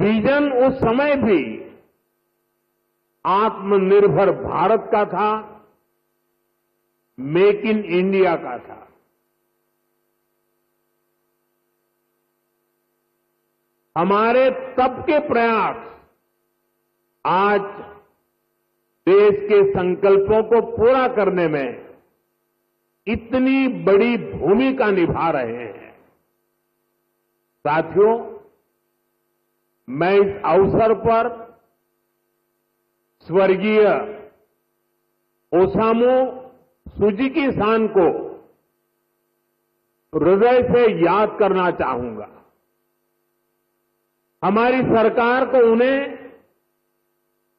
Vision उस समय भी आत्मनिर्भर भारत का था, मेक इन इंडिया का था। हमारे तब के प्रयास आज देश के संकल्पों को पूरा करने में इतनी बड़ी भूमिका निभा रहे हैं। साथियों, मैं इस अवसर पर स्वर्गीय ओसामू सुजीकी-सान को हृदय से याद करना चाहूंगा। हमारी सरकार को उन्हें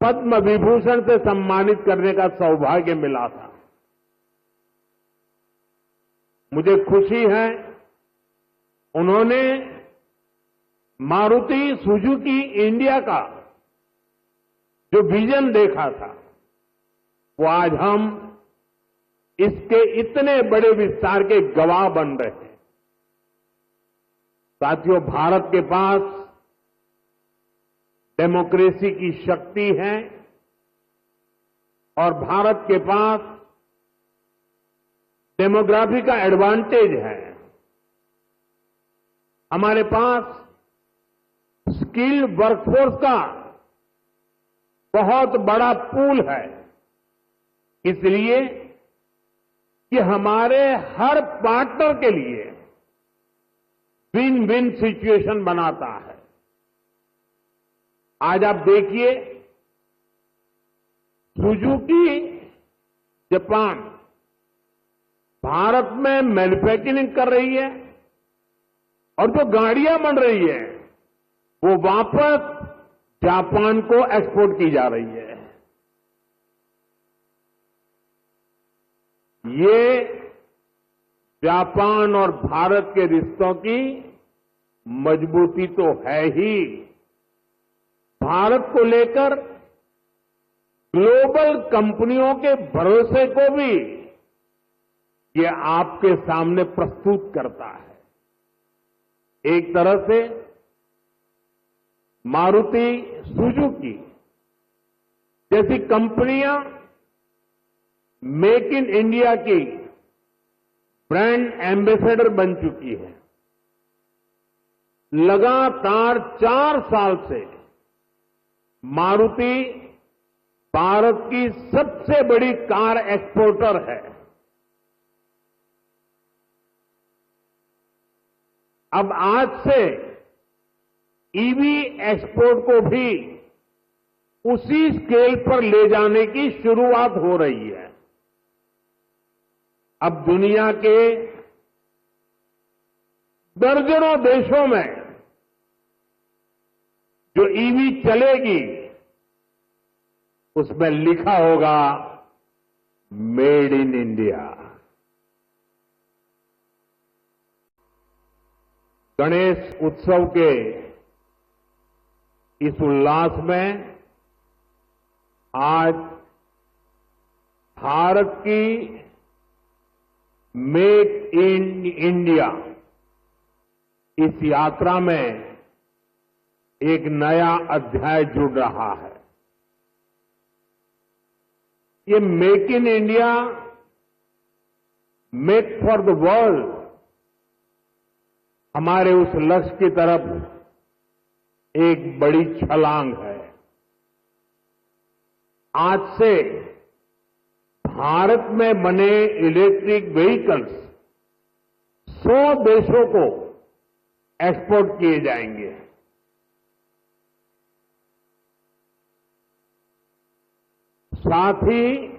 पद्म विभूषण से सम्मानित करने का सौभाग्य मिला था। मुझे खुशी है उन्होंने मारुति सुजुकी इंडिया का जो विजन देखा था, वो आज हम इसके इतने बड़े विस्तार के गवाह बन रहे हैं। साथियों, भारत के पास डेमोक्रेसी की शक्ति है और भारत के पास डेमोग्राफी का एडवांटेज है। हमारे पास स्किल्ड वर्कफोर्स का बहुत बड़ा पूल है, इसलिए कि हमारे हर पार्टनर के लिए विन विन सिचुएशन बनाता है। आज आप देखिए, सुजुकी जापान भारत में मैन्युफैक्चरिंग कर रही है और जो गाड़ियां बन रही है वो वापस जापान को एक्सपोर्ट की जा रही है। ये जापान और भारत के रिश्तों की मजबूती तो है ही, भारत को लेकर ग्लोबल कंपनियों के भरोसे को भी ये आपके सामने प्रस्तुत करता है। एक तरह से मारुति सुजुकी जैसी कंपनियां मेक इन इंडिया की ब्रांड एम्बेसडर बन चुकी है। लगातार 4 साल से मारुति भारत की सबसे बड़ी कार एक्सपोर्टर है। अब आज से ईवी एक्सपोर्ट को भी उसी स्केल पर ले जाने की शुरुआत हो रही है। अब दुनिया के दर्जनों देशों में जो ईवी चलेगी उसमें लिखा होगा मेड इन इंडिया। गणेश उत्सव के इस उल्लास में आज भारत की मेक इन इंडिया इस यात्रा में एक नया अध्याय जुड़ रहा है। ये make in India, make for the world हमारे उस लक्ष्य की तरफ एक बड़ी छलांग है। आज से भारत में बने इलेक्ट्रिक व्हीकल्स 100 देशों को एक्सपोर्ट किए जाएंगे। साथ ही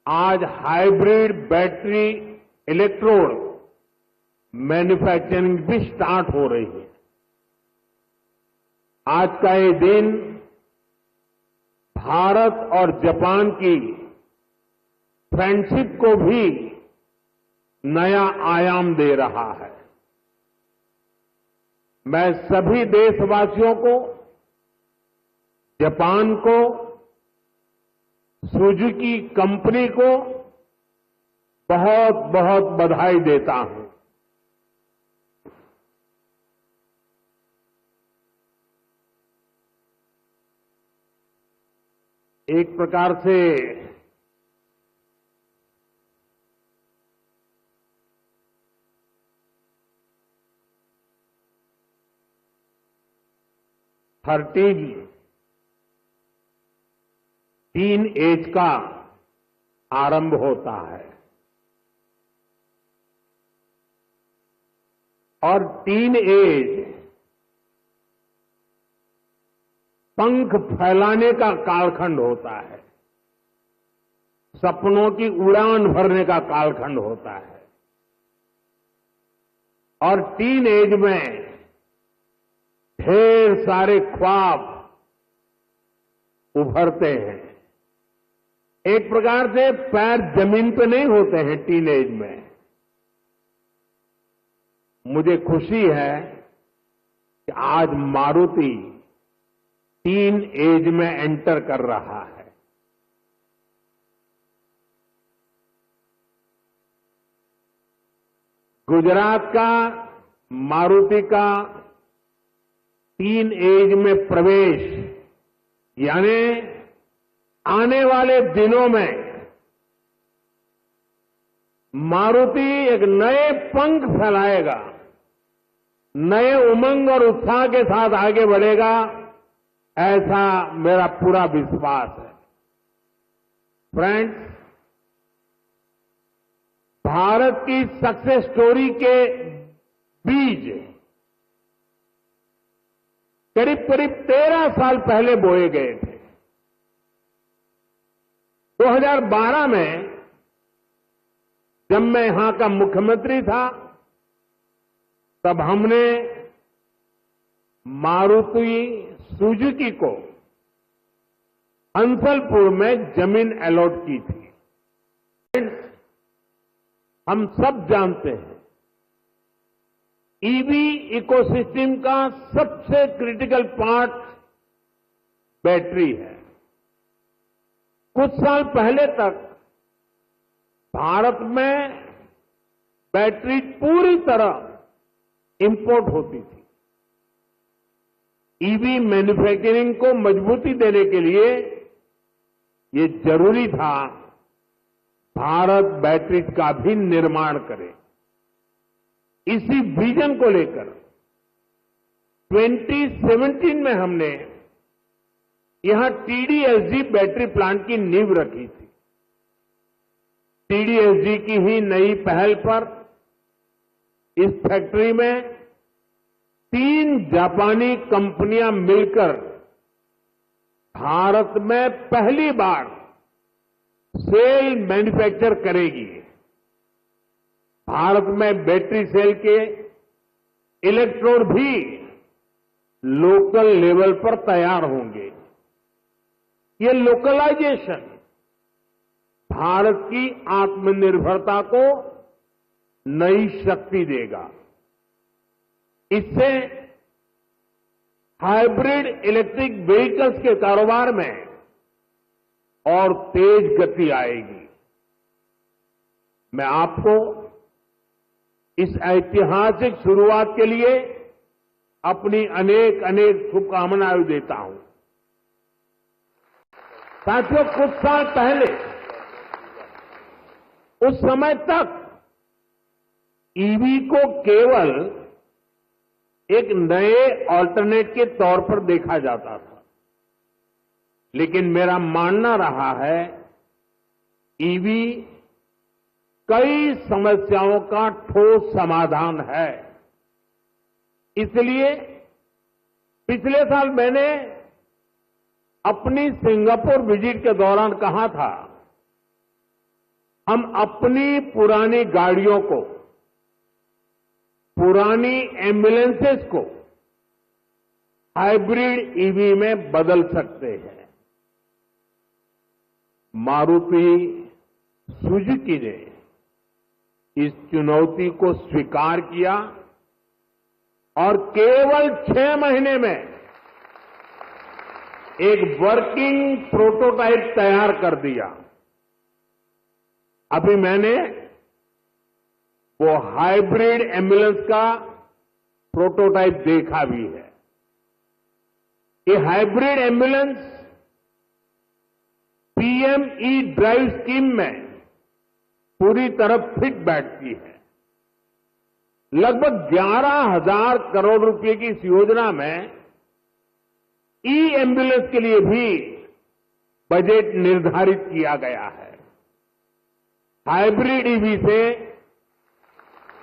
आज हाइब्रिड बैटरी इलेक्ट्रोड मैन्युफैक्चरिंग भी स्टार्ट हो रही है। आज का ये दिन भारत और जापान की फ्रेंडशिप को भी नया आयाम दे रहा है। मैं सभी देशवासियों को, जापान को, सुजुकी कंपनी को बहुत बहुत बधाई देता हूं। एक प्रकार से टीन एज का आरंभ होता है और टीन एज पंख फैलाने का कालखंड होता है, सपनों की उड़ान भरने का कालखंड होता है और टीन एज में ढेर सारे ख्वाब उभरते हैं। एक प्रकार से पैर जमीन पे नहीं होते हैं टीन एज में। मुझे खुशी है कि आज मारुति टीन एज में एंटर कर रहा है। गुजरात का मारुति का टीन एज में प्रवेश यानी आने वाले दिनों में मारुति एक नए पंख फैलाएगा, नए उमंग और उत्साह के साथ आगे बढ़ेगा, ऐसा मेरा पूरा विश्वास है। फ्रेंड्स, भारत की सक्सेस स्टोरी के बीज करीब करीब 13 साल पहले बोए गए थे। 2012 में जब मैं यहां का मुख्यमंत्री था, तब हमने मारुति सुजुकी को हंसलपुर में जमीन अलॉट की थी। हम सब जानते हैं ईवी इकोसिस्टम का सबसे क्रिटिकल पार्ट बैटरी है। कुछ साल पहले तक भारत में बैटरी पूरी तरह इंपोर्ट होती थी। ईवी मैन्युफैक्चरिंग को मजबूती देने के लिए ये जरूरी था भारत बैटरी का भी निर्माण करे। इसी विजन को लेकर 2017 में हमने यहां टीडीएसजी बैटरी प्लांट की नींव रखी थी। टीडीएसजी की ही नई पहल पर इस फैक्ट्री में 3 जापानी कंपनियां मिलकर भारत में पहली बार सेल मैन्युफैक्चर करेगी। भारत में बैटरी सेल के इलेक्ट्रोड भी लोकल लेवल पर तैयार होंगे। ये लोकलाइजेशन भारत की आत्मनिर्भरता को नई शक्ति देगा। इससे हाइब्रिड इलेक्ट्रिक व्हीकल्स के कारोबार में और तेज गति आएगी। मैं आपको इस ऐतिहासिक शुरुआत के लिए अपनी अनेक अनेक शुभकामनाएं देता हूं। साथियों, कुछ साल पहले उस समय तक ईवी को केवल एक नए ऑल्टरनेट के तौर पर देखा जाता था, लेकिन मेरा मानना रहा है ईवी कई समस्याओं का ठोस समाधान है। इसलिए पिछले साल मैंने अपनी सिंगापुर विजिट के दौरान कहा था, हम अपनी पुरानी गाड़ियों को, पुरानी एम्बुलेंसेस को हाइब्रिड ईवी में बदल सकते हैं। मारुति सुजुकी ने इस चुनौती को स्वीकार किया और केवल 6 महीने में एक वर्किंग प्रोटोटाइप तैयार कर दिया। अभी मैंने वो हाइब्रिड एम्बुलेंस का प्रोटोटाइप देखा भी है। ये hybrid ambulance PM E drive scheme में पूरी तरह फिट बैठती है। लगभग 11,000 करोड़ रुपए की इस योजना में ई एम्बुलेंस के लिए भी बजट निर्धारित किया गया है। हाइब्रिड ईवी से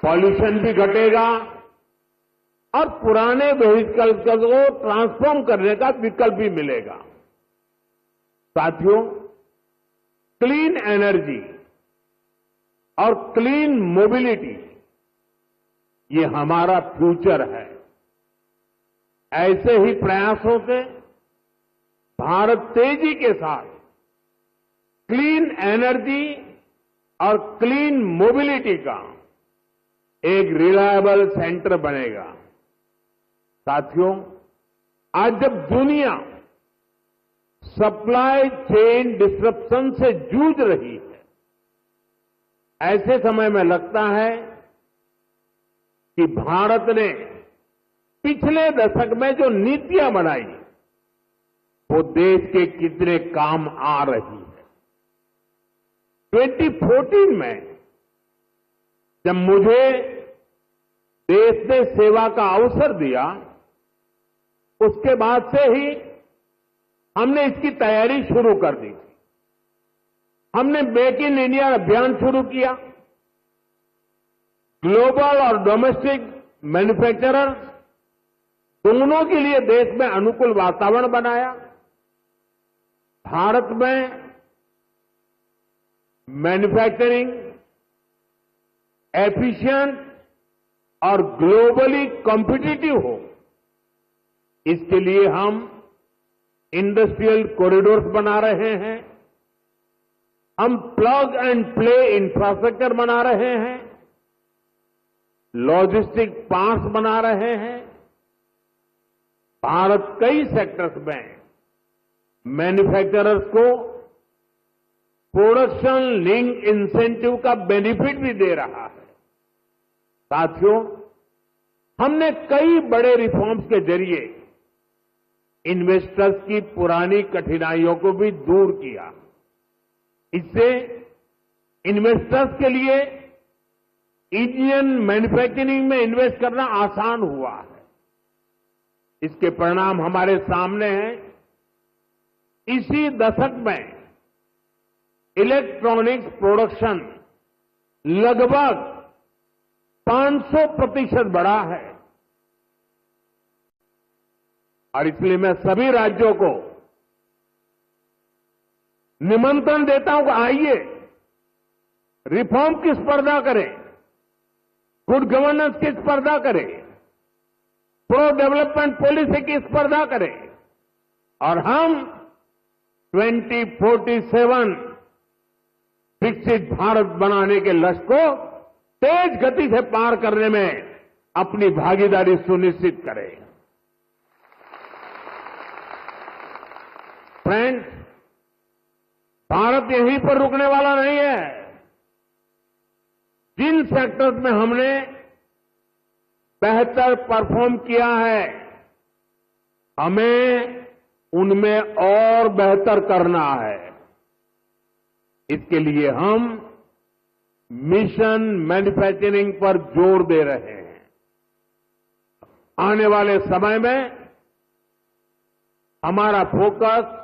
पॉल्यूशन भी घटेगा और पुराने व्हीकल्स को ट्रांसफॉर्म करने का विकल्प भी मिलेगा। साथियों, क्लीन एनर्जी और क्लीन मोबिलिटी ये हमारा फ्यूचर है। ऐसे ही प्रयासों से भारत तेजी के साथ क्लीन एनर्जी और क्लीन मोबिलिटी का एक रिलायबल सेंटर बनेगा। साथियों, आज जब दुनिया सप्लाई चेन डिसरप्शन से जूझ रही है, ऐसे समय में लगता है कि भारत ने पिछले दशक में जो नीतियां बनाई वो देश के कितने काम आ रही है। 2014 में जब मुझे देश ने सेवा का अवसर दिया, उसके बाद से ही हमने इसकी तैयारी शुरू कर दी थी। हमने मेक इन इंडिया अभियान शुरू किया। ग्लोबल और डोमेस्टिक मैन्युफैक्चरर्स दोनों के लिए देश में अनुकूल वातावरण बनाया। भारत में मैन्युफैक्चरिंग एफिशिएंट और ग्लोबली कॉम्पिटिटिव हो, इसके लिए हम इंडस्ट्रियल कॉरिडोर्स बना रहे हैं। हम प्लग एंड प्ले इंफ्रास्ट्रक्चर बना रहे हैं, लॉजिस्टिक पार्क्स बना रहे हैं। भारत कई सेक्टर्स में मैन्युफैक्चरर्स को प्रोडक्शन लिंक इंसेंटिव का बेनिफिट भी दे रहा है। साथियों, हमने कई बड़े रिफॉर्म्स के जरिए इन्वेस्टर्स की पुरानी कठिनाइयों को भी दूर किया। इससे इन्वेस्टर्स के लिए इंडियन मैन्युफैक्चरिंग में इन्वेस्ट करना आसान हुआ है। इसके परिणाम हमारे सामने हैं। इसी दशक में इलेक्ट्रॉनिक्स प्रोडक्शन लगभग 500% बढ़ा है। और इसलिए मैं सभी राज्यों को निमंत्रण देता हूं कि आइए रिफॉर्म की स्पर्धा करें, गुड गवर्नेंस की स्पर्धा करें, प्रो डेवलपमेंट पॉलिसी की स्पर्धा करें और हम 2047 विकसित भारत बनाने के लक्ष्य को तेज गति से पार करने में अपनी भागीदारी सुनिश्चित करें। फ्रेंड्स, भारत यहीं पर रुकने वाला नहीं है। जिन सेक्टर्स में हमने बेहतर परफॉर्म किया है, हमें उनमें और बेहतर करना है। इसके लिए हम मिशन मैन्युफैक्चरिंग पर जोर दे रहे हैं। आने वाले समय में हमारा फोकस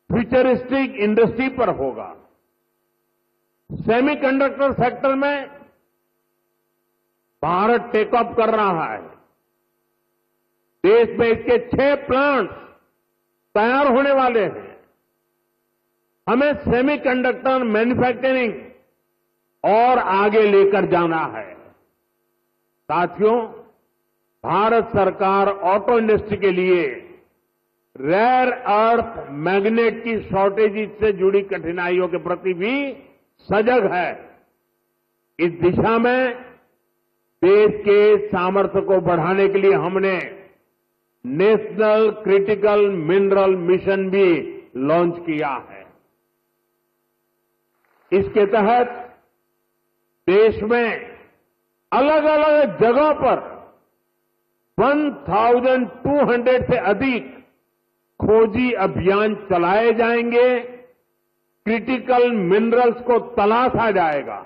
फ्यूचरिस्टिक इंडस्ट्री पर होगा। सेमीकंडक्टर सेक्टर में भारत टेक ऑफ कर रहा है। देश में इसके 6 प्लांट्स तैयार होने वाले हैं। हमें सेमीकंडक्टर मैन्युफैक्चरिंग और आगे लेकर जाना है। साथियों, भारत सरकार ऑटो इंडस्ट्री के लिए रेयर अर्थ मैग्नेट की शॉर्टेज से जुड़ी कठिनाइयों के प्रति भी सजग है। इस दिशा में देश के सामर्थ्य को बढ़ाने के लिए हमने नेशनल क्रिटिकल मिनरल मिशन भी लॉन्च किया है। इसके तहत देश में अलग अलग जगहों पर 1200 से अधिक खोजी अभियान चलाए जाएंगे, क्रिटिकल मिनरल्स को तलाशा जाएगा।